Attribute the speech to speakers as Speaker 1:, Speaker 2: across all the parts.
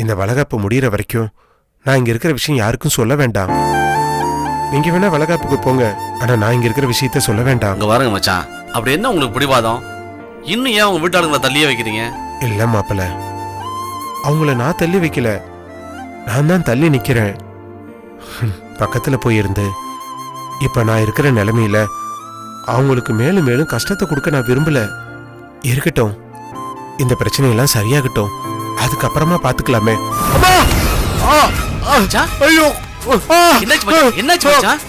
Speaker 1: இந்த வளகாப்பு முடிகிற வரைக்கும் நான் இங்க இருக்கிற விஷயம் யாருக்கும் சொல்ல வேண்டாம். நீங்க வேணா வளகாப்புக்கு போங்க, ஆனா நான் இங்க இருக்கிற விஷயத்த சொல்ல வேண்டாம்.
Speaker 2: அங்க பாருங்க மச்சான், அப்படி என்ன உங்களுக்கு பிடிவாதம்? இன்னும் ஏன் உங்க வீட்டாளுங்களை தள்ளியே வைக்கிறீங்க?
Speaker 1: இல்ல மாப்பிள்ள, அவங்கள நான் தள்ளி வைக்கல, நான் தான் தள்ளி நிக்கிறேன். பக்கத்துல போயிருந்து இப்ப நான் இருக்கிற நிலைமையில அவங்களுக்கு மேலும் மேலும் கஷ்டத்தை கொடுக்க நான் விரும்பல. இருக்கட்டும், இந்த பிரச்சனையெல்லாம் சரியாகட்டும், அதுக்கப்புறமா பாத்துக்கலாமே.
Speaker 2: ஐயோ, என்னாச்சு மச்சான்?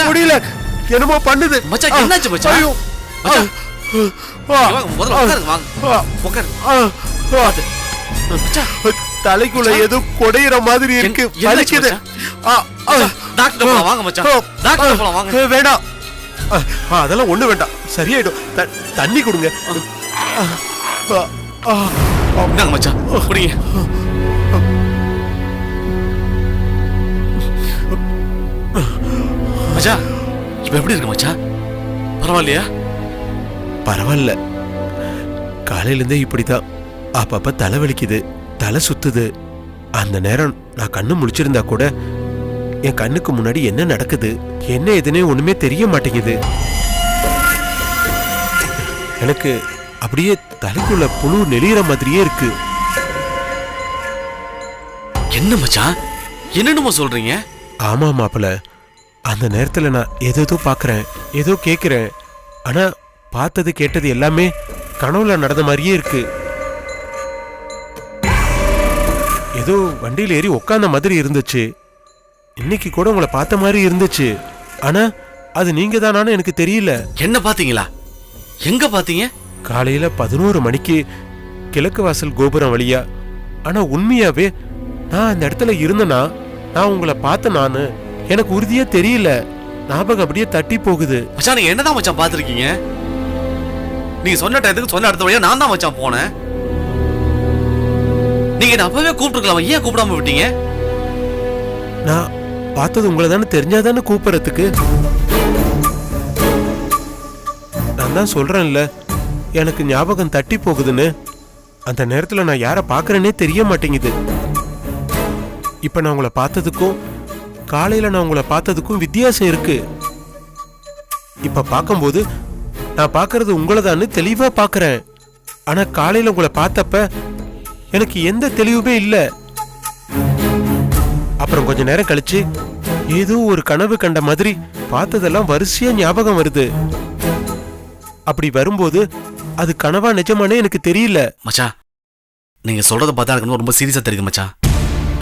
Speaker 1: முடியல, என்னமோ பண்ணுது
Speaker 2: மச்சான். என்னாச்சு மச்சான்? ஐயோ மச்சான், முதல்ல உட்காருங்க, வாங்க உட்காரு.
Speaker 1: தலைக்குள்ள ஏதோ கொடையிற மாதிரி இருக்கு, வலிக்குது.
Speaker 2: டாக்டர் போலாம் வாங்க மச்சான், டாக்டர் போலாம் வாங்க.
Speaker 1: வேண்டாம், அதெல்லாம் ஒண்ணு வேண்டாம், சரியாயிடும். தண்ணி கொடுங்க.
Speaker 2: இந்தாங்க மச்சான், குடிங்க. மச்சான் இப்ப எப்படி இருக்கு மச்சான்? பரவாயில்லையா?
Speaker 1: பரவாயில்ல, காலையில இருந்தே இப்படிதான். அப்பப்ப தலை வலிக்குது, தலை சுத்துது. அந்த நேரம் நான் கண்ணு முழிச்சிருந்தா கூட என் கண்ணுக்கு முன்னாடி என்ன நடக்குது, என்ன எதுனே ஒண்ணுமே தெரிய மாட்டேங்குது. எனக்கு அப்படியே தலைக்குள்ள புழு நெளிகிற மாதிரியே இருக்கு.
Speaker 2: என்ன மச்சான், என்னென்னமோ சொல்றீங்க?
Speaker 1: ஆமா மாப்பிள்ள, அந்த நேரத்துல நான் ஏதோ பாக்குறேன், ஏதோ கேக்குறேன். ஆனா பார்த்தது கேட்டது எல்லாமே கனவுல நடந்த மாதிரியே இருக்கு. ஏதோ வண்டியில ஏறி உட்கார்ந்த மாதிரி இருந்துச்சு. இன்னைக்கு கூட உங்களை பார்த்த மாதிரி இருந்துச்சு. ஆனா அது நீங்க தானான்னு எனக்கு தெரியல.
Speaker 2: என்ன பாத்தீங்களா? எங்க பாத்தீங்க?
Speaker 1: காலையில 11 மணிக்கு கிழக்கு வாசல் கோபுரம் வழியா. ஆனா உண்மையாவே நான் அந்த இடத்துல இருந்தேனா, நான் உங்களை பார்த்த நானு எனக்கு உறுதியா தெரியல. ஞாபகம் அப்படியே தட்டி போகுது.
Speaker 2: மச்சான் நீங்க என்னதான் மச்சான் பாத்திருக்கீங்க? நீங்க சொன்ன டயத்துக்கு சொன்ன இடத்த வழியா நான் தான் மச்சான் போனேன். நீங்க என்ன அப்பவே கூப்பிட்டுருக்கலாம், ஏன் கூப்பிடாம விட்டீங்க?
Speaker 1: நான் பார்த்தது உங்களை தானே, தெரிஞ்சாதானே கூப்பிடறதுக்கு. நான் தான் சொல்றேன்ல, எனக்கு ஞாபகம் தட்டி போகுதுன்னு. அந்த நேரத்துல நான் யாரை பார்க்கறேனே தெரிய மாட்டேங்குது. இப்ப நான் உங்களை பார்த்ததுக்கும் காலையில நான் உங்களை பார்த்ததுக்கும் வித்தியாசம் இருக்கு. இப்ப பார்க்கும்போது நான் பார்க்கறது உங்களை தானே தெளிவா பார்க்கறேன். ஆனா காலையில உங்களை பார்த்தப்ப எனக்கு எந்த தெளிவுமே இல்ல. அப்புறம் கொஞ்ச நேரம் கழிச்சு ஏதோ ஒரு கனவு கண்ட மாதிரி பார்த்ததெல்லாம் வரிசையா ஞாபகம் வருது. அப்படி வரும்போது அது கனவா நிஜமானே எனக்கு தெரியல.
Speaker 2: மச்சான் நீங்க சொல்றத பார்த்தா எனக்கு ரொம்ப சீரியஸா தெரியுது மச்சான்.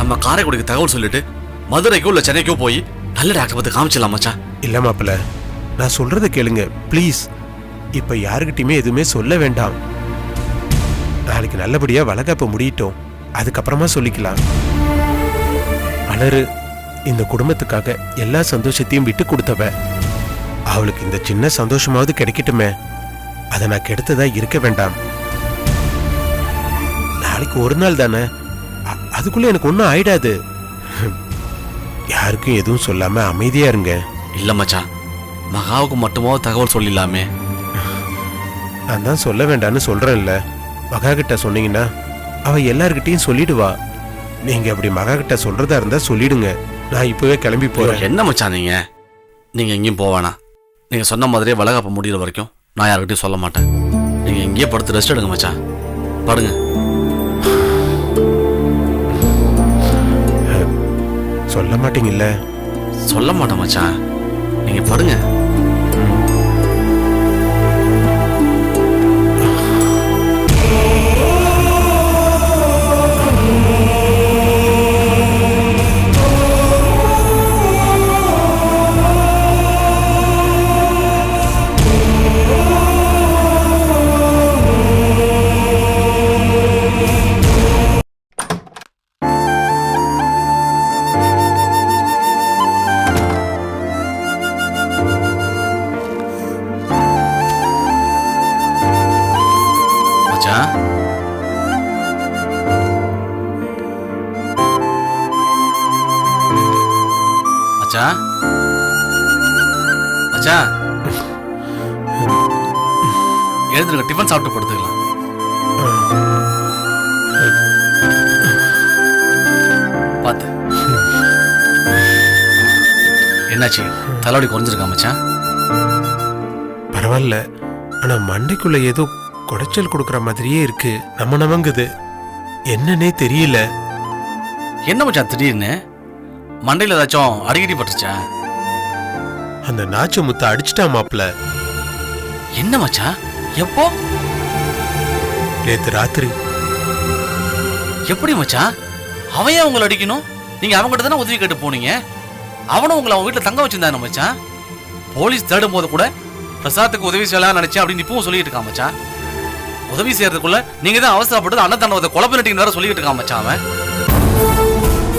Speaker 2: நம்ம காரைக்குடிக்கு தகவல் சொல்லிட்டு மதுரைக்கோ இல்ல சென்னைக்கோ போய் நல்ல டாக்டர் பார்த்து காமிச்சிடலாம் மச்சான்.
Speaker 1: இல்ல மாப்பிள்ள, நான் சொல்றத கேளுங்க ப்ளீஸ். இப்ப யாருக்கிட்டையுமே எதுவுமே சொல்ல வேண்டாம். நாளைக்கு நல்லபடியா வளகாப்பு முடியட்டும், அதுக்கப்புறமா சொல்லிக்கலாம். அலறு இந்த குடும்பத்துக்காக எல்லா சந்தோஷத்தையும் விட்டு கொடுத்தவ. அவளுக்கு இந்த சின்ன சந்தோஷமாவது கிடைக்கட்டுமே, அதை நான் கெடுத்ததா இருக்க வேண்டாம். நாளைக்கு ஒரு நாள் தானே, அதுக்குள்ள எனக்கு ஒன்றும் ஆயிடாது. யாருக்கும் எதுவும் சொல்லாம அமைதியா இருங்க.
Speaker 2: இல்ல மச்சான், மகாவுக்கு மட்டுமோ தகவல் சொல்லிடலாமே.
Speaker 1: நான் தான் சொல்ல வேண்டான்னு சொல்றேன்ல. மகா கிட்ட சொன்னீங்கன்னா அவ எல்லார்கிட்டையும் சொல்லிடுவா. நீங்க அப்படி மகா கிட்ட சொல்றதா இருந்தா சொல்லிடுங்க. நான் இப்பவே கிளம்பி போறேன்.
Speaker 2: என்ன மச்சான் நீங்க எங்கேயும் போவானா? நீங்க சொன்ன மாதிரியே வளகாப்ப முடிகிற வரைக்கும் நான் யாருக்கிட்டையும் சொல்ல மாட்டேன். நீங்க இங்கேயே படுத்து ரெஸ்ட் எடுங்க மச்சான், படுங்க.
Speaker 1: சொல்ல மாட்டீங்கல்ல?
Speaker 2: சொல்ல மாட்டேன் மச்சான், நீங்க படுங்க. மச்சான் மச்சான் எழுந்துருங்க, டிஃபன் சாப்பிட்டு படுத்துக்கலாம். என்னாச்சு? தலைவலி குறைஞ்சிருக்கா மச்சான்?
Speaker 1: பரவாயில்ல, ஆனா மண்டைக்குள்ள ஏதோ குடைச்சல் கொடுக்கற மாதிரியே இருக்கு. நமங்குது, என்னன்னே தெரியல.
Speaker 2: என்ன மச்சான் திடீர்னு மண்டையில ஏதாச்சும் அடிக்கடி பட்டுச்சா?
Speaker 1: அந்த நாச்சு முத்த அடிச்சிட்டா மாப்ள.
Speaker 2: என்ன மச்சான்? எப்போ?
Speaker 1: நேத்து ராத்திரி.
Speaker 2: எப்படி மச்சான்? அவன் உங்களை அடிக்கணும்? நீங்க அவங்ககிட்ட தானே உதவி கேட்டு போனீங்க. அவனும் உங்களை அவன் வீட்டுல தங்க வச்சிருந்தானே மச்சான். போலீஸ் தேடும் போது கூட பிரசாத்துக்கு உதவி செய்யலாம் நினைச்சேன் அப்படின்னு இப்பவும் சொல்லிட்டு இருக்கான் மச்சான். உதவி செய்யறதுக்குள்ள நீங்க தான் அவசரப்பட்டு அன்னதாண்டவத்தை கொலை பண்ணிட்டீங்கன்னு வேற சொல்லிட்டு இருக்கான் மச்சான்.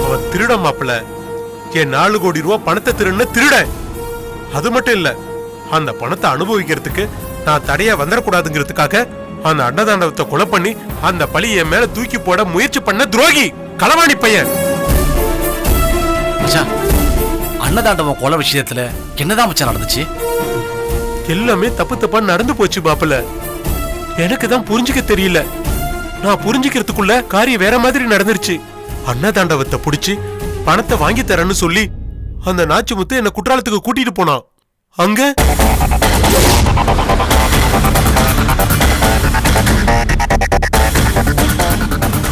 Speaker 1: அவன் திருட மாப்ள. என் 4 கோடி ரூபாய் பணத்தை திருட. அது மட்டும் இல்ல, அந்த பணத்தை அனுபவிக்கிறதுக்கு நான் தடையா வந்துடக்கூடாதுங்கிறதுக்காக அந்த அன்னதாண்டவத்தை கொலை பண்ணி அந்த பழி என் மேல தூக்கி போட முயற்சி பண்ண துரோகி, களவாணி பையன்.
Speaker 2: அன்னதாண்டவம் கொலை விஷயத்துல என்னதான் மச்சான் நடந்துச்சு?
Speaker 1: எல்லாமே தப்பு தப்பா நடந்து போச்சு மாப்பிள்ள. எனக்கு தான் புரிஞ்சுக்க தெரியல. நான் புரிஞ்சுக்கிறதுக்குள்ள காரியம் வேற மாதிரி நடந்துருச்சு. அன்னதாண்டவத்தை புடிச்சு பணத்தை வாங்கி தரேன்னு சொல்லி அந்த நாச்சு முத்து என்ன குற்றாலத்துக்கு கூட்டிட்டு போனான். அங்க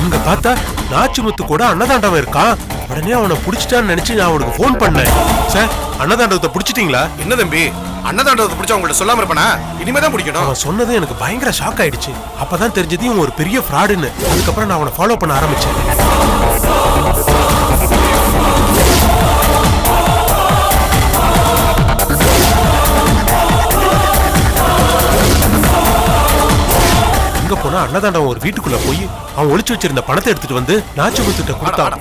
Speaker 1: அங்க பார்த்தா நாச்சுமுத்து கூட அன்னதாண்டவன் இருக்கான். உடனே அவனை புடிச்சிட்டான்னு நினைச்சு நான் அவனுக்கு போன் பண்ணேன். சார், அன்னதாண்டவத்தை புடிச்சிட்டீங்களா?
Speaker 3: என்ன தம்பி, அன்னதாண்டவத்தை பிடிச்ச உங்கள்ட்ட சொல்லாம இருப்பானா? இனிமே தான் பிடிக்கணும்.
Speaker 1: அவன் சொன்னது எனக்கு பயங்கர ஷாக் ஆயிடுச்சு. அப்பதான் தெரிஞ்சது இவன் ஒரு பெரிய ஃப்ராடுன்னு. அதுக்கப்புறம் நான் அவனை ஃபாலோ பண்ண ஆரம்பிச்சேன். அங்க போனா அன்னதாண்டவன் ஒரு வீட்டுக்குள்ள போய் அவன் ஒளிச்சு வச்சிருந்த பணத்தை எடுத்துட்டு வந்து நாச்சுமுத்துட்ட கொடுத்தான்.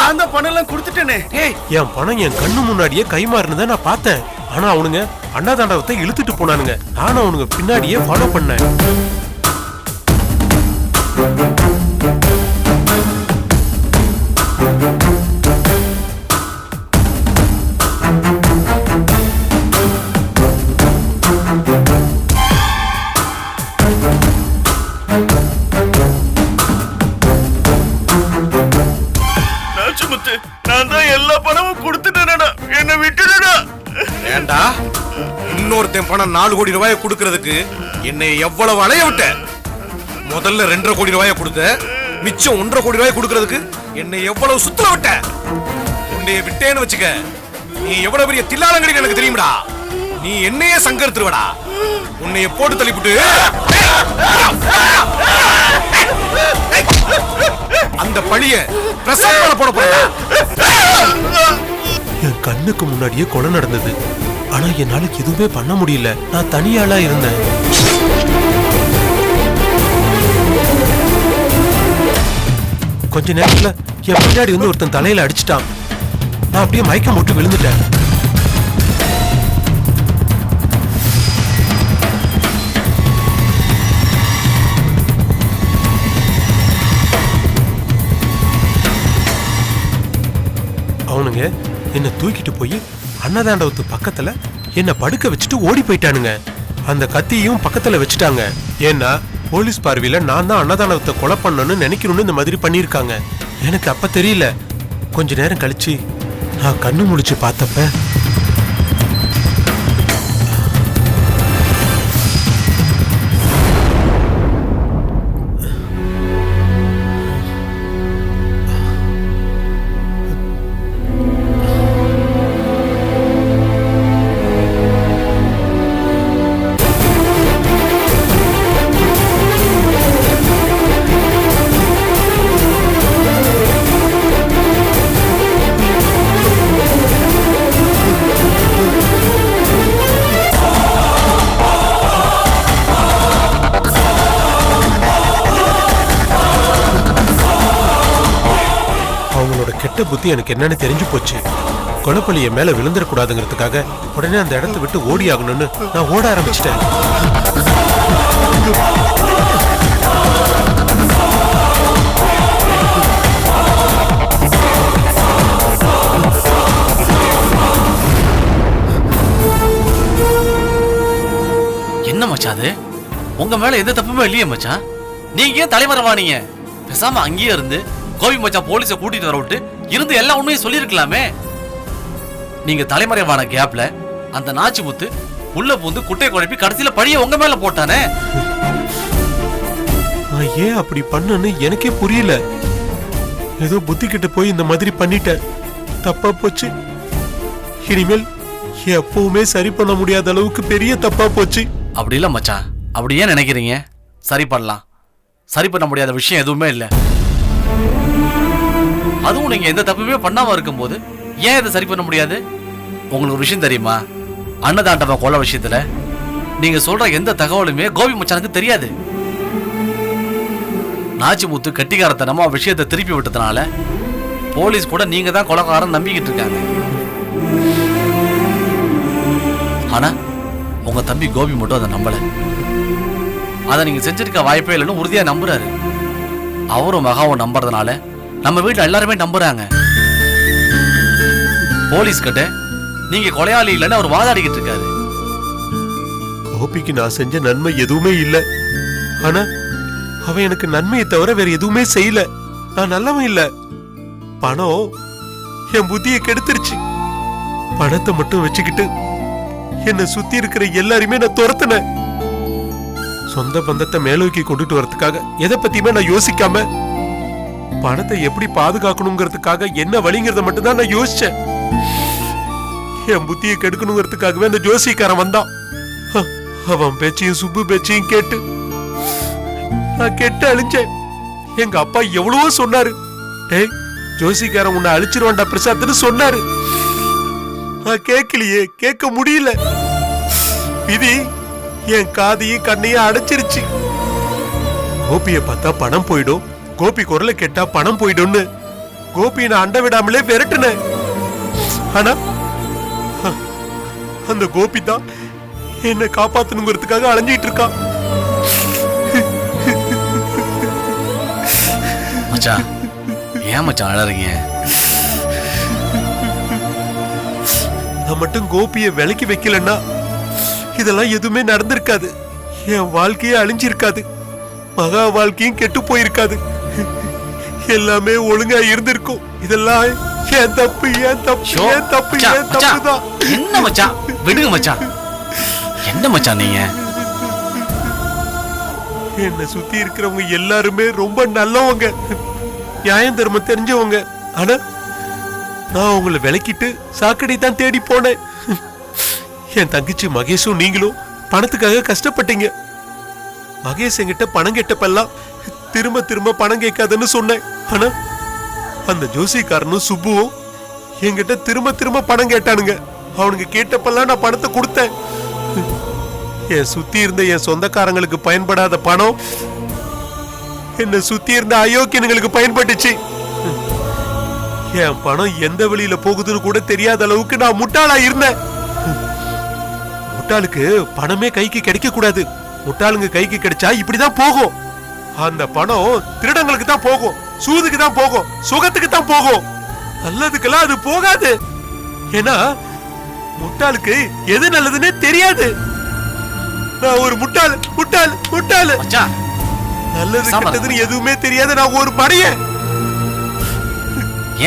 Speaker 3: நான் தான் பணம் எல்லாம் கொடுத்துட்டேனே.
Speaker 1: என் பணம் என் கண்ணு முன்னாடியே கைமாறுனதை நான் பார்த்தேன். ஆனா அவனுங்க அன்னதாண்டவத்தை இழுத்துட்டு போனானுங்க. நானும் அவனுங்க பின்னாடியே ஃபாலோ பண்ணேன்.
Speaker 3: நான் தான் எல்லா பணமும் கொடுத்துட்டேனடா, என்ன விட்டுடுடா. ஏண்டா, இன்னொருத்தன் பணம் 4 கோடி ரூபாயை கொடுக்கறதுக்கு என்னை எவ்வளவு அலைய விட்ட? முதல்ல 2.5 கோடி ரூபாயை கொடுத்த, மிச்சம் 1.5 கோடி ரூபாயை கொடுக்கறதுக்கு என்னை எவ்வளவு சுத்தல விட்ட? உன்னைய விட்டேன்னு வச்சுக்க, நீ எவ்வளவு பெரிய தில்லாலங்கடி எனக்கு தெரியும்டா. நீ என்னையே சங்கர்த்துருவடா. உன்னைய போட்டு தள்ளிவிட்டு அந்த பழிய பிரசவ போட போறா.
Speaker 1: என் கண்ணுக்கு முன்னாடியே கொலை நடந்தது. ஆனா என்னால எதுவுமே பண்ண முடியல. நான் தனியாளா இருந்தேன். கொஞ்ச நேரத்துல என் பின்னாடி வந்து ஒருத்தன் தலையில அடிச்சிட்டான். நான் அப்படியே மயக்கம் போட்டு விழுந்துட்டேன். அவனுங்க என்ன தூக்கிட்டு போய் அன்னதாண்டவத்து பக்கத்துல என்ன படுக்க வச்சுட்டு ஓடி போயிட்டானுங்க. அந்த கத்தியும் பக்கத்துல வச்சுட்டாங்க. ஏன்னா போலீஸ் பார்வையில நான் தான் அன்னதாண்டவத்தை கொலை பண்ணணும்னு நினைக்கணும்னு இந்த மாதிரி பண்ணிருக்காங்க. எனக்கு அப்ப தெரியல. கொஞ்ச நேரம் கழிச்சு நான் கண்ணு முடிச்சு பார்த்தப்ப கெட்ட புத்தி எனக்கு என்னன்னு தெரிஞ்சு போச்சு. கொலைப்பள்ளிய மேல விழுந்துடக்கூடாதுங்கிறதுக்காக உடனே அந்த இடத்தை விட்டு ஓடி ஆகணும்னு நான் ஓட ஆரம்பிச்சிட்டேன்.
Speaker 2: என்ன மச்சான் அது? உங்க மேல எந்த தப்புமே இல்லையே மச்சான். நீங்க ஏன் தலைமறைவானீங்க? பேசாம அங்கேயே இருந்து கோபி மச்சான் போலீஸை கூட்டிட்டு வர விட்டு இருந்து எல்லா உண்மையும் சொல்லியிருக்கலாமே. நீங்க தலைமறைவான கேப்ல அந்த நாச்சி முத்து உள்ள பூந்து குட்டை குழப்பி கடைசியில பழிய உங்க மேல போட்டானே.
Speaker 1: நான் ஏன் அப்படி பண்ணேன்னு எனக்கே புரியல. ஏதோ புத்தி கிட்ட போய் இந்த மாதிரி பண்ணிட்டேன். தப்பா போச்சு. இனிமேல் எப்பவுமே சரி பண்ண முடியாத அளவுக்கு பெரிய தப்பா போச்சு.
Speaker 2: அப்படி இல்ல மச்சான், அப்படி ஏன் நினைக்கிறீங்க? சரி பண்ணலாம். சரி பண்ண முடியாத விஷயம் எதுவுமே இல்ல. அதுவும் நீங்க எந்த தப்புமே பண்ணாம இருக்கும்போது ஏன் இதை சரி பண்ண முடியாது? உங்களுக்கு ஒரு விஷயம் தெரியுமா? அன்னதாண்டவ கொலை விஷயத்துல நீங்க சொல்ற எந்த தகவலுமே கோபி மச்சானுக்கு தெரியாது. நாச்சிமுத்து கட்டிக்காரத்தனமா விஷயத்தை திருப்பி விட்டதுனால போலீஸ் கூட நீங்க தான் கொலைகாரன் நம்பிக்கிட்டு இருக்காங்க. ஆனா உங்க தம்பி கோபி மட்டும் அதை நம்பல. அதை நீங்க செஞ்சிருக்க வாய்ப்பே இல்லைன்னு உறுதியா நம்புறாரு. அவரும் மகாவும் நம்புறதுனால நம்ம வீட்டுல எல்லாருமே நம்புறாங்க. போலீஸ் கிட்ட நீங்க கொலையாளி இல்லைன்னு அவர் வாதாடிக்கிட்டு இருக்காரு.
Speaker 1: கோபிக்கு நான் செஞ்ச நன்மை எதுவுமே இல்ல. ஆனா அவன் எனக்கு நன்மையை தவிர வேற எதுவுமே செய்யல. நான் நல்லவன் இல்ல. பணம் என் புத்தியை கெடுத்துருச்சு. பணத்தை மட்டும் வச்சுக்கிட்டு என்னை சுத்தி இருக்கிற எல்லாரையுமே நான் துரத்துனேன். சொந்த பந்தத்தை மேலோக்கி கொண்டுட்டு வரதுக்காக எதை பத்தியுமே நான் யோசிக்காம பணத்தை எப்படி பாதுகாக்கணுங்கிறதுக்காக என்ன வழிங்கிறத மட்டும் தான் நான் யோசிச்சேன். என் புத்தியை கெடுக்கணுங்கிறதுக்காகவே அந்த ஜோசிக்காரன் வந்தான். அவன் பேச்சையும் சுப்பு பேச்சையும் கேட்டு நான் கெட்டு அழிஞ்சேன். எங்க அப்பா எவ்வளவோ சொன்னாரு. டேய், ஜோசிக்காரன் உன்னை அழிச்சிருவான்டா பிரசாத்னு சொன்னாரு. நான் கேட்கலையே, கேட்க முடியல. விதி என் காதையும் கண்ணையும் அடைச்சிருச்சு. கோபியை பார்த்தா பணம் போயிடும், கோபி குரலை கேட்டா பணம் போயிடும்னு கோபியை நான் அண்ட விடாமலே விரட்டுனேன். ஆனா அந்த கோபி தான் என்னை காப்பாத்தணுங்கிறதுக்காக அலைஞ்சிட்டு இருக்கான்.
Speaker 2: மச்சான், ஏன் மச்சான் அழறீங்க?
Speaker 1: நான் மட்டும் கோபியை விலைக்கு வைக்கலன்னா இதெல்லாம் எதுவுமே நடந்திருக்காது. என் வாழ்க்கையே அழிஞ்சிருக்காது. மகா வாழ்க்கையும் கெட்டு போயிருக்காது. எல்லாமே ஒழுங்கா இருந்திருக்கும். இதெல்லாம் ஏன் தப்பு, ஏன் தப்பு, ஏன் தப்பு, ஏன் தப்பு தான்.
Speaker 2: என்ன மச்சான், விடுங்க மச்சான். என்ன மச்சான் நீங்க?
Speaker 1: என்னை சுத்தி இருக்கிறவங்க எல்லாருமே ரொம்ப நல்லவங்க, நியாயம் தர்மம் தெரிஞ்சவங்க. ஆனா நான் உங்களை விலக்கிட்டு சாக்கடை தான் தேடி போனேன். என் தங்கச்சி மகேஷும் நீங்களும் பணத்துக்காக கஷ்டப்பட்டீங்க. மகேஷ் என்கிட்ட பணம் கேட்டப்பெல்லாம் திரும்ப திரும்ப பணம் கேட்காதுன்னு சொன்னேன். ஆனா அந்த ஜோசிக்காரனும் சுப்புவும் என்கிட்ட திரும்ப திரும்ப பணம் கேட்டானுங்க. அவனுங்க கேட்டப்பெல்லாம் நான் பணத்தை கொடுத்தேன். என் சுத்தி இருந்த என் சொந்தக்காரங்களுக்கு பயன்படாத பணம் என்ன சுத்தி இருந்த அயோக்கியனுங்களுக்கு பயன்பட்டுச்சு. என் பணம் எந்த வழியில போகுதுன்னு கூட தெரியாத அளவுக்கு நான் முட்டாளா இருந்தேன். முட்டாளுக்கு பணமே கைக்கு கிடைக்க கூடாது. முட்டாளுங்க கைக்கு கிடைச்சா இப்படிதான் போகும். அந்த பணம் திருடங்களுக்கு தான் போகும், சூதுக்கு தான் போகும், சுகத்துக்கு தான் போகும். நல்லதுக்கெல்லாம் அது போகாது. ஏன்னா முட்டாளுக்கு எது நல்லதுன்னே தெரியாது. நான் ஒரு முட்டாள், முட்டாள், முட்டாள். நல்லது கெட்டதுன்னு எதுவுமே தெரியாது. நான் ஒரு மடையன்.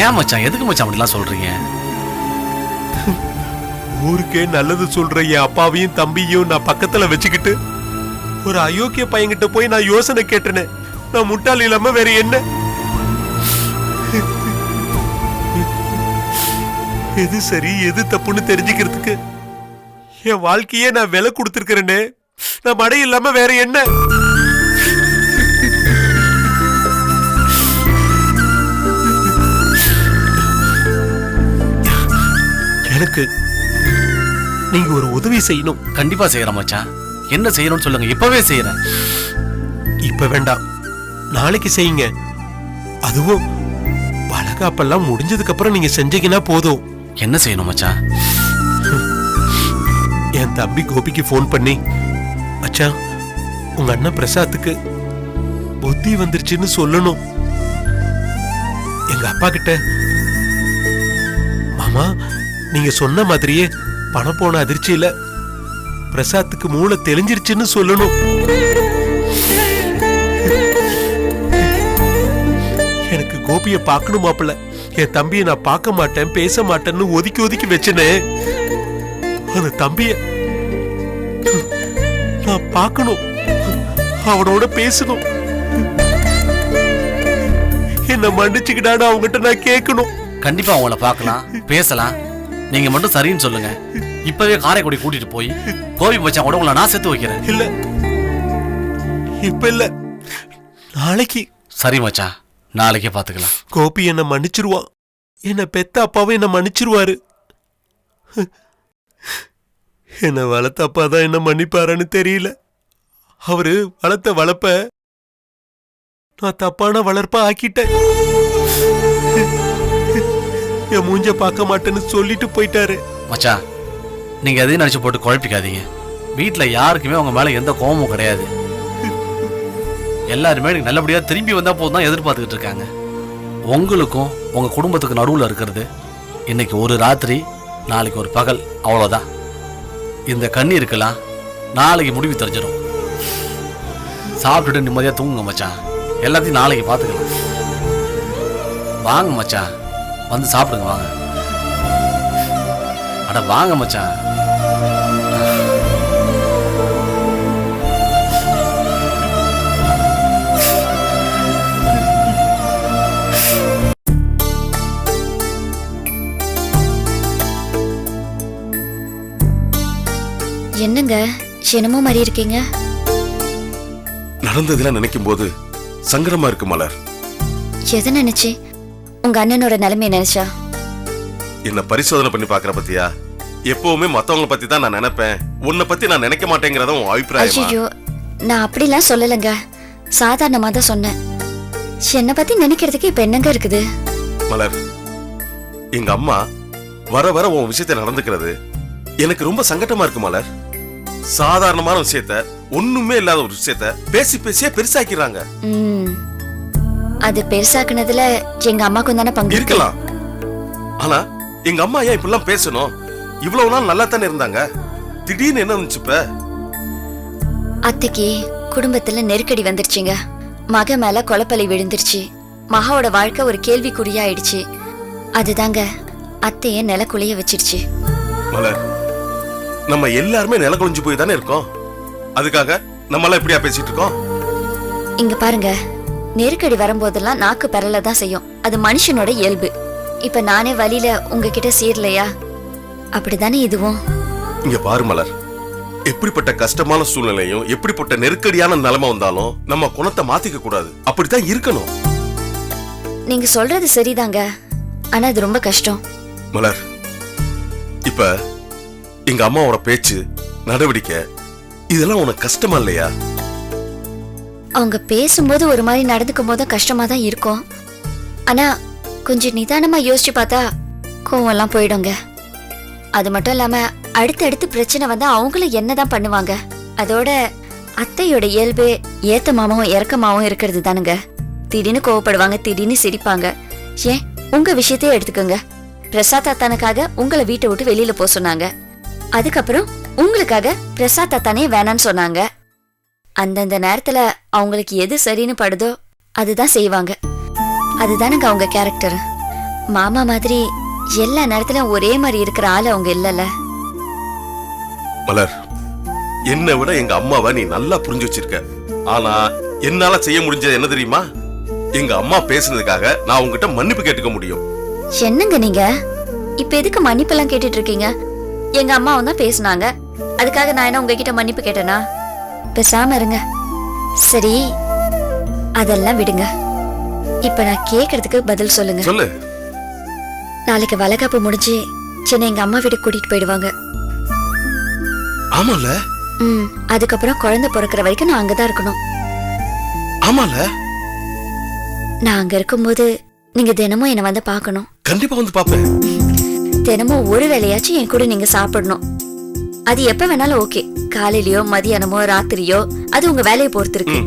Speaker 2: ஏன் மச்சான், எதுக்கு மச்சான் அப்படிலாம் சொல்றீங்க?
Speaker 1: ஊருக்கே நல்லது சொல்ற என் அப்பாவையும் தம்பியும் நான் பக்கத்துல வச்சுக்கிட்டு ஒரு அயோக்கிய பையன்கிட்ட போய் நான் யோசனை கேட்டேனே. நான் முட்டாள் இல்லாம வேற என்ன? எது சரி எது தப்புன்னு தெரிஞ்சுக்கிறதுக்கு என் வாழ்க்கையே நான் விலை கொடுத்திருக்கிறேனே. நான் மடை இல்லாம வேற என்ன? எனக்கு நீங்க ஒரு உதவி செய்யணும்.
Speaker 2: கண்டிப்பா செய்யறேன் மச்சான். என்ன செய்யணும்னு சொல்லுங்க, இப்பவே செய்யறேன்.
Speaker 1: இப்ப வேண்டாம், நாளைக்கு செய்யுங்க. அதுவும் வளகாப்பெல்லாம் முடிஞ்சதுக்கு அப்புறம் நீங்க செஞ்சீங்கன்னா போதும்.
Speaker 2: என்ன செய்யணும் மச்சான்?
Speaker 1: என் தம்பி கோபிக்கு போன் பண்ணி, மச்சான் உங்க அண்ணன் பிரசாத்துக்கு புத்தி வந்துருச்சுன்னு சொல்லணும். எங்க அப்பா கிட்ட, மாமா நீங்க சொன்ன மாதிரியே பணம் போன அதிர்ச்சியில பிரசாத்துக்கு மூளை தெளிஞ்சிருச்சுன்னு சொல்லணும். எனக்கு கோபிய பார்க்கணும் மாப்பிள்ள. என் தம்பியை நான் பார்க்க மாட்டேன் பேச மாட்டேன்னு ஒதுக்கி ஒதுக்கி வச்சனே, அந்த தம்பிய நான் பார்க்கணும், அவனோட பேசணும், என்ன மன்னிச்சுக்கிட்டான்னு அவங்ககிட்ட நான் கேட்கணும்.
Speaker 2: கண்டிப்பா அவங்கள பார்க்கலாம், பேசலாம். நீங்க மட்டும் சரின்னு சொல்லுங்க. இப்பவே காரைக்குடி கூட்டிட்டு போய் கோபி மச்சான் கூட உங்களை நான் சேர்த்து வைக்கிறேன்.
Speaker 1: இல்ல இப்ப இல்ல, நாளைக்கு.
Speaker 2: சரி மச்சான், நாளைக்கே பாத்துக்கலாம்.
Speaker 1: கோபி என்ன மன்னிச்சிருவான், என்ன பெத்த அப்பாவும் என்ன மன்னிச்சிருவாரு. என்ன வளர்த்த அப்பா தான் என்ன மன்னிப்பாருன்னு தெரியல. அவரு வளர்த்த வளர்ப்ப நான் தப்பான வளர்ப்பா ஆக்கிட்டேன். என் மூஞ்ச பார்க்க மாட்டேன்னு சொல்லிட்டு போயிட்டாரு.
Speaker 2: மச்சான், நீங்க எதையும் நினைச்சு போட்டு குழப்பிக்காதீங்க. வீட்டுல யாருக்குமே உங்க மேல எந்த கோபமும் கிடையாது. எல்லாருமே நீங்க நல்லபடியா திரும்பி வந்தா போதும் தான் எதிர்பார்த்துக்கிட்டு இருக்காங்க. உங்களுக்கும் உங்க குடும்பத்துக்கு நடுவுல இருக்கிறது இன்னைக்கு ஒரு ராத்திரி, நாளைக்கு ஒரு பகல், அவ்வளவுதான். இந்த கண்ணி இருக்கலாம், நாளைக்கு முடிவு தெரிஞ்சிடும். சாப்பிட்டுட்டு நிம்மதியா தூங்குங்க மச்சான். எல்லாத்தையும் நாளைக்கு பார்த்துக்கலாம். வாங்க மச்சான், வந்து சாப்பிடுங்க வாங்க. அட வாங்க மச்சான்.
Speaker 4: என்னங்க என்னமோ மாதிரி இருக்கீங்க?
Speaker 3: நடந்ததெல்லாம் நினைக்கும் போது சங்கடமா இருக்கு மலர்.
Speaker 4: எதை நினைச்சு? உங்க அண்ணனோட நிலைமையை நினைச்சா?
Speaker 3: என்ன பரிசோதனை பண்ணி பாக்குற பத்தியா? எப்பவுமே மத்தவங்கள பத்தி தான் நான் நினைப்பேன், உன்னை பத்தி நான் நினைக்க மாட்டேங்கிறத உன் அபிப்பிராயம்.
Speaker 4: ஐயோ, நான் அப்படிலாம் சொல்லலைங்க, சாதாரணமா தான் சொன்னேன். என்னை பத்தி நினைக்கிறதுக்கு இப்ப என்னங்க இருக்குது?
Speaker 3: மலர், எங்க அம்மா வர வர உன் விஷயத்த நடந்துக்கிறது எனக்கு ரொம்ப சங்கடமா இருக்கு மலர். சாதாரணமான விஷயத்த, ஒண்ணுமே இல்லாத ஒரு விஷயத்த பேசி பேசியே பெருசாக்கிறாங்க.
Speaker 4: அது பெருசாக்குனதுல எங்க அம்மாக்கும் தானே பங்கு
Speaker 3: இருக்கலாம். ஆனா எங்க அம்மா ஏன் இப்படிலாம் பேசணும்? இவ்வளவு நாள் நல்லா தானே இருந்தாங்க, திடீர்னு என்ன நினைச்சுப்ப?
Speaker 4: அத்தைக்கு குடும்பத்துல நெருக்கடி வந்துருச்சுங்க. மக மேல கொலப்பலை விழுந்துருச்சு. மகாவோட வாழ்க்கை ஒரு கேள்விக்குறியாயிடுச்சு. அதுதாங்க அத்தைய நிலக்குலைய வச்சிருச்சு.
Speaker 3: மலர், நம்ம எல்லாருமே நில குளிஞ்சு போய் தானே இருக்கோம். அதுக்காக நம்ம எல்லாம் இப்படியா பேசிட்டு இருக்கோம்?
Speaker 4: இங்க பாருங்க, நெருக்கடி வரும்போதெல்லாம் நாக்கு பெறலதான் செய்யும். அது மனுஷனோட இயல்பு. இப்ப நானே வழியில உங்ககிட்ட சீரலையா, அப்படித்தானே இதுவும்.
Speaker 3: இங்க பாரு மலர், எப்படிப்பட்ட கஷ்டமான சூழ்நிலையும் எப்படிப்பட்ட நெருக்கடியான நிலைமை வந்தாலும் நம்ம குணத்தை மாத்திக்க கூடாது. அப்படித்தான் இருக்கணும்.
Speaker 4: நீங்க சொல்றது சரிதாங்க, ஆனா அது ரொம்ப கஷ்டம்.
Speaker 3: மலர், இப்ப எங்க அம்மாவோட பேச்சு, நடவடிக்கை, இதெல்லாம் உனக்கு கஷ்டமா இல்லையா?
Speaker 4: அவங்க பேசும்போது ஒரு மாதிரி நடந்துக்கும் போது கஷ்டமா தான் இருக்கும். ஆனா கொஞ்சம் நிதானமா யோசிச்சு பார்த்தா கோவம் எல்லாம் போயிடுங்க. அது மட்டும் இல்லாம அடுத்தடுத்து பிரச்சனை வந்தா அவங்களும் என்னதான் பண்ணுவாங்க. அதோட அத்தையோட இயல்பு ஏத்தமாவும் இறக்கமாவும் இருக்கிறது தானுங்க. திடீர்னு கோவப்படுவாங்க, திடீர்னு சிரிப்பாங்க. ஏன் உங்க விஷயத்தையே எடுத்துக்கோங்க. பிரசாத் அத்தானுக்காக உங்களை வீட்டை விட்டு வெளியில போக சொன்னாங்க. அதுக்கப்புறம் உங்களுக்காக பிரசாத் அத்தானே வேணான்னு சொன்னாங்க. அந்தந்த நேரத்துல அவங்களுக்கு எது சரின்னு படுதோ அதுதான் செய்வாங்க. அதுதானுங்க அவங்க கேரக்டர். மாமா மாதிரி எல்லா நேரத்திலும் ஒரே மாதிரி இருக்கிற ஆளு அவங்க இல்லல.
Speaker 3: மலர், என்னை விட எங்க அம்மாவை நீ நல்லா புரிஞ்சு வச்சிருக்க. ஆனா என்னால செய்ய முடிஞ்சது என்ன தெரியுமா? எங்க அம்மா பேசுனதுக்காக நான் உங்ககிட்ட மன்னிப்பு கேட்டுக்க முடியும்.
Speaker 4: என்னங்க நீங்க இப்ப எதுக்கு மன்னிப்பு எல்லாம் கேட்டுட்டு இருக்கீங்க? எங்க அம்மாவும் தான் பேசுனாங்க, அதுக்காக நான் என்ன உங்ககிட்ட மன்னிப்பு கேட்டேனா? பேசாம இருங்க. சரி, அதெல்லாம் விடுங்க. இப்ப நான் கேக்குறதுக்கு பதில் சொல்லுங்க.
Speaker 3: சொல்லு.
Speaker 4: நாளைக்கு வளகாப்பு முடிஞ்சு சென்னை எங்க அம்மா வீட்டுக்கு கூட்டிட்டு போயிடுவாங்க.
Speaker 3: ஆமால.
Speaker 4: அதுக்கப்புறம் குழந்தை பிறக்கிற வரைக்கும் நான் அங்கதான் இருக்கணும்.
Speaker 3: ஆமால.
Speaker 4: நான் அங்க இருக்கும்போது நீங்க தினமும் என்ன வந்து பாக்கணும்.
Speaker 3: கண்டிப்பா வந்து பாப்பேன்.
Speaker 4: தினமும் ஒரு வேளையாச்சும் என் கூட நீங்க சாப்பிடணும். அது எப்ப வேணாலும் ஓகே. காலையிலயோ மதியானமோ ராத்திரியோ, அது உங்க வேலையை பொறுத்து இருக்கு.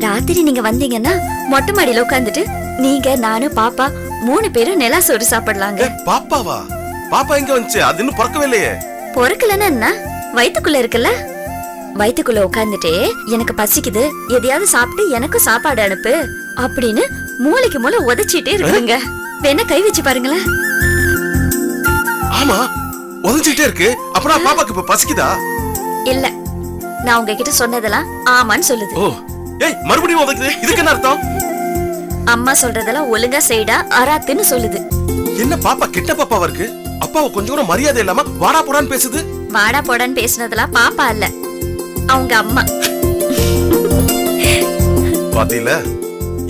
Speaker 4: ராத்திரி நீங்க வந்தீங்கன்னா மொட்டை மாடியில உட்காந்துட்டு நீங்க, நானும், பாப்பா 3 பேரும் நிலா சோறு சாப்பிடலாங்க.
Speaker 3: பாப்பாவா? பாப்பா எங்க வந்துச்சு? அது இன்னும் பிறக்கவே இல்லையே.
Speaker 4: பொறுக்கலன்னா என்ன, வயித்துக்குள்ள இருக்குல்ல. வயித்துக்குள்ள உட்காந்துட்டே எனக்கு பசிக்குது, எதையாவது சாப்பிட்டு எனக்கும் சாப்பாடு அனுப்பு அப்படின்னு மூளைக்கு மூளை உதைச்சிட்டே இருக்குங்க. வேணா கை வச்சு பாருங்களேன்.
Speaker 3: ஆமா உதஞ்சிட்டே இருக்கு. அப்பனா பாப்பாக்கு இப்ப பசிக்குதா?
Speaker 4: இல்ல, நான் உங்ககிட்ட சொன்னதெல்லாம் ஆமான்னு சொல்லுது.
Speaker 3: ஓ ஏய் மறுபடியும் உதைக்குது. இதுக்கு என்ன அர்த்தம்?
Speaker 4: அம்மா சொல்றதெல்லாம் ஒழுங்கா செய்டா அராத்துன்னு சொல்லுது.
Speaker 3: என்ன பாப்பா கெட்ட பாப்பாவா இருக்கு? அப்பாவை கொஞ்சம் கூட மரியாதை இல்லாம வாடா போடான்னு பேசுது.
Speaker 4: வாடா போடான்னு பேசுனதெல்லாம் பாப்பா இல்ல, அவங்க அம்மா.
Speaker 3: பாத்தீங்களா,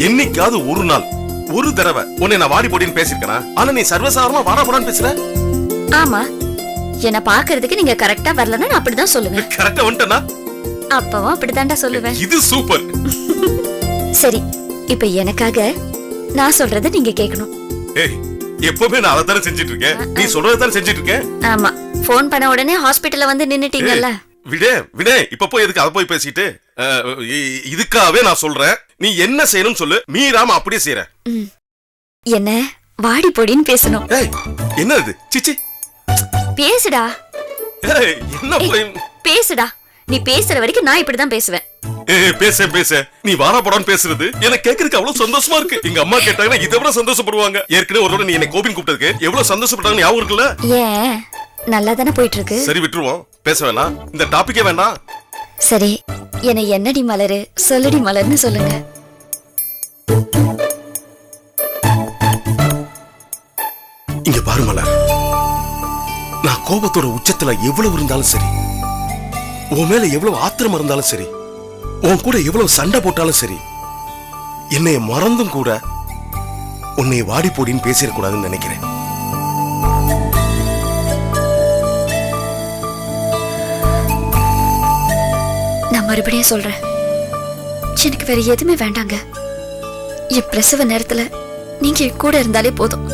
Speaker 3: என்னைக்காவது ஒரு நாள் ஒரு தடவை உன்னை நான் வாடி போடின்னு பேசிருக்கேனா? ஆனா நீ சர்வசாதாரணமா வாடா போடான்னு பேசுற.
Speaker 4: ஆமா, என்ன பாக்குறதுக்கு நீங்க கரெக்டா வரலன்னா நான் அப்படிதான் சொல்லுவேன்.
Speaker 3: கரெக்டா வந்துட்டனா?
Speaker 4: அப்பவும் அப்படிதான்டா சொல்லுவேன்.
Speaker 3: இது சூப்பர்.
Speaker 4: சரி, இப்ப எனக்காக நான் சொல்றத நீங்க கேட்கணும்.
Speaker 3: ஏய் எப்பவுமே நான் அதை தானே செஞ்சிட்டு இருக்கேன். நீ சொல்றதானே செஞ்சிட்டு இருக்கேன்.
Speaker 4: ஆமா, போன் பண்ண உடனே ஹாஸ்பிடல்ல வந்து நின்னுட்டீங்கல்ல.
Speaker 3: விடே விடே, இப்ப போய் எதுக்கு அதை போய் பேசிட்டு? இதுக்காகவே நான் சொல்றேன், நீ என்ன செய்யணும்னு சொல்லு, மீறாம அப்படியே செய்யற.
Speaker 4: என்ன வாடி பொடின்னு பேசணும்.
Speaker 3: ஏய் என்ன இது? சிச்சி
Speaker 4: பேசுடா.
Speaker 3: ஏய் என்ன போய்
Speaker 4: பேசுடா. நீ பேசுற வரைக்கும் நான் இப்படிதான் பேசுவேன்.
Speaker 3: ஏய் பேச பேச நீ வாடா போடான்னு பேசுறது எனக்கு கேக்குறதுக்கு அவ்வளவு சந்தோஷமா இருக்கு. எங்க அம்மா கேட்டாங்கன்னா இதை விட சந்தோஷப்படுவாங்க. ஏற்கனவே ஒரு நீ என்னை கோபின் கூப்பிட்டதுக்கு எவ்வளவு சந்தோஷப்பட்டாங்க ஞாபகம் இருக்குல்ல?
Speaker 4: ஏன் நல்லா தானே போயிட்டு இருக்கு.
Speaker 3: சரி விட்டுருவோம், பேச வேணாம், இந்த டாபிக்கே வேண்டாம்.
Speaker 4: சரி, என்னை என்னடி மலரு சொல்லுடி மலர்னு சொல்லுங்க.
Speaker 3: இங்க பாரு மலர், நான் கோபத்தோட உச்சத்துல எவ்வளவு இருந்தாலும் சரி, உன் மேல எவ்வளவு ஆத்திரம் இருந்தாலும் சரி, உன் கூட எவ்வளவு சண்டை போட்டாலும் சரி, என்னைய மறந்தும் கூட உன்னை வாடி போடின்னு பேசிடக்கூடாதுன்னு நினைக்கிறேன்.
Speaker 4: நான் மறுபடியும் சொல்றேன், எனக்கு வேற எதுவுமே வேண்டாங்க. என் பிரசவ நேரத்துல நீங்க என் கூட இருந்தாலே போதும்.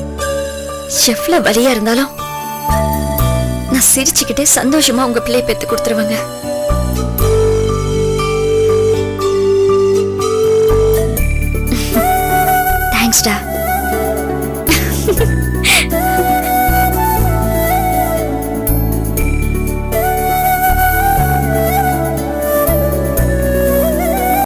Speaker 4: எவ்வளவு வலியா இருந்தாலும் நான் சிரிச்சுக்கிட்டே சந்தோஷமா உங்க பிள்ளைய பெத்து கொடுத்துருவேங்க.